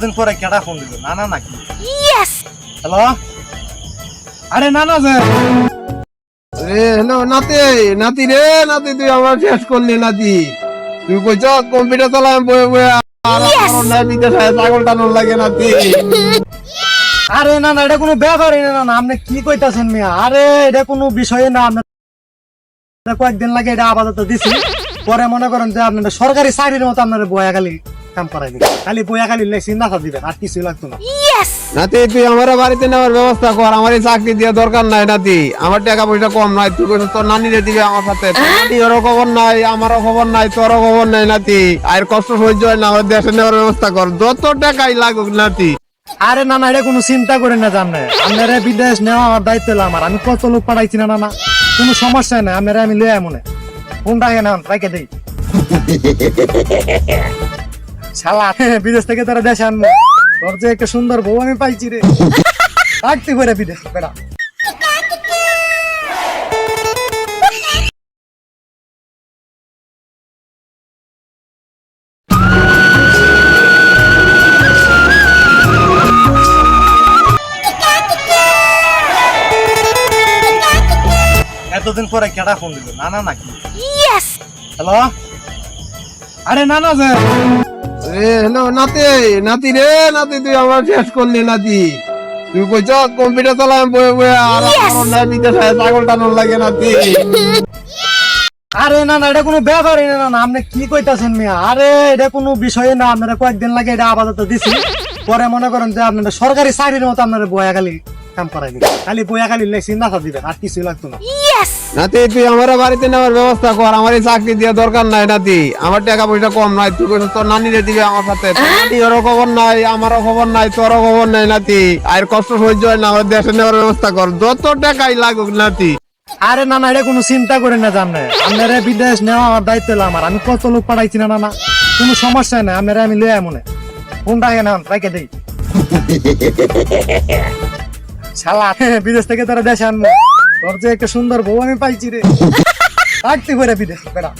এতদিন পরে কেডা ফোন দিল? নানা নাকি? হ্যালো, আরে নানা যে হ্যালো নাতি, নাতি রে নাতি, তুই আমার শেষ করলি নাতি। তুই কইছ কম্পিউটার চালাম বয়ে বয়ে, আর আমার নাই বিদেশ ছাগল টানোর লাগে নাতি। আরে না না, এটা কোনো ব্যাপারই না। না আপনি কি কইতাছেন মিয়া? আরে এটা কোনো বিষয় না। আপনার কয়েকদিন লাগে এটা আপাতত দিছি, পরে মনে করেন যে আপনার সরকারি চাকরির মতো আপনার বয়াখালি কাম করাই দিবেন। খালি বয়াখালি চিন্তা দিবেন, আর কিছুই লাগতো না। নাতি তুই আমার বাড়িতে নেওয়ার ব্যবস্থা কর, আমার এই চাকরি দিয়ে দরকার নাই নাতি। আমার টাকা পয়সা কম নাই, তুই কইছ তোর নানিরে দিবে আমার সাথে। নানিরও খবর নাই, আমারও খবর নাই, তোরও খবর নাই নাতি। আর কষ্ট সহ্য হয় না, আমার দেশে নেওয়ার ব্যবস্থা কর, যত টাকাই লাগুক নাতি। আরে না না, এটা কোনো চিন্তা করেন না জানে। আপনারা বিদেশ নেওয়া আমার দায়িত্ব হলো আমার। আমি কত লোক পাঠাইছি না না, কোনো সমস্যা নাই। আপনারা আমি লয়ে মনে ফোনটা না রাখে দেই। শালা বিদেশ থেকে তারা দেশে আনবো, তোর যে একটা সুন্দর বউ আমি পাইছি রে। রাখতে করে বিদেশ বেড়া। এতদিন পরে কেডা ফোন দিল? নানা নাকি? হ্যালো, আরে নানা যে হ্যালো নাতি, নাতি রে নাতি, তুই আমার শেষ করলি নাতি। তুই কইছ কম্পিউটার চালাম বয়ে বয়ে, আর আমার নাই বিদেশ ছাগল টানোর লাগে নাতি। আরে না না, এটা কোনো ব্যাপারই না। না আপনি কি কইতাছেন মিয়া? আরে এটা কোনো বিষয় না। আপনারা কয়েকদিন লাগে এটা আপাতত দিছি, পরে মনে করেন যে আপনার সরকারি চাকরির মতো আপনার বয়াখালি কাম করাই দিবেন। খালি বয়াখালি চিন্তা দিবেন, আর কিছুই লাগতো না। নাতি তুই আমার বাড়িতে নেওয়ার ব্যবস্থা কর, আমার এই চাকরি দিয়ে দরকার নাই নাতি। আমার টাকা পয়সা কম নাই, তুই কইছ তোর নানিরে দিবে আমার সাথে। নানিরও খবর নাই, আমারও খবর নাই, তোরও খবর নাই নাতি। আর কষ্ট সহ্য হয় না, আমার দেশে নেওয়ার ব্যবস্থা কর, যত টাকাই লাগুক নাতি। আরে না না, এটা কোনো চিন্তা করেন না জানে। আপনারা বিদেশ নেওয়া আমার দায়িত্ব হলো আমার। আমি কত লোক পাঠাইছি না না, কোনো সমস্যা নাই। আপনারা আমি লয়ে মনে ফোনটা না রাখে দেই। শালা বিদেশ থেকে তারা দেশে আনবো, তোর যে একটা সুন্দর বউ আমি পাইছি রে। রাখতে করে বিদেশ বেড়া।